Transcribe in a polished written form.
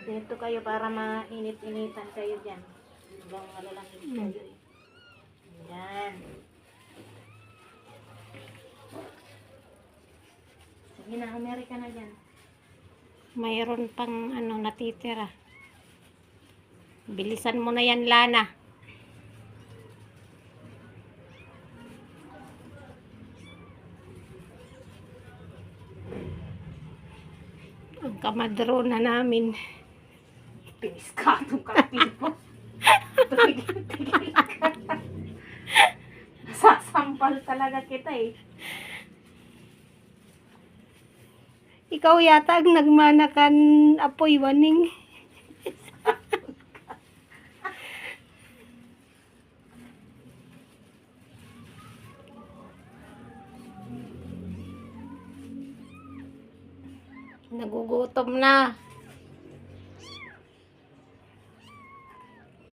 Dito kayo para mainit-initan kayo dyan. Hanggang malalangit kayo eh. Yan. Sige na, Amerika na dyan. Mayroon pang natitira. Bilisan mo na yan, Lana. Ang kamadrona namin. Piniskatong kapil mo. Tigil ka. Sasampal talaga kita eh. Ikaw yata ang nagmanakan apoy waning. Nagugutom na.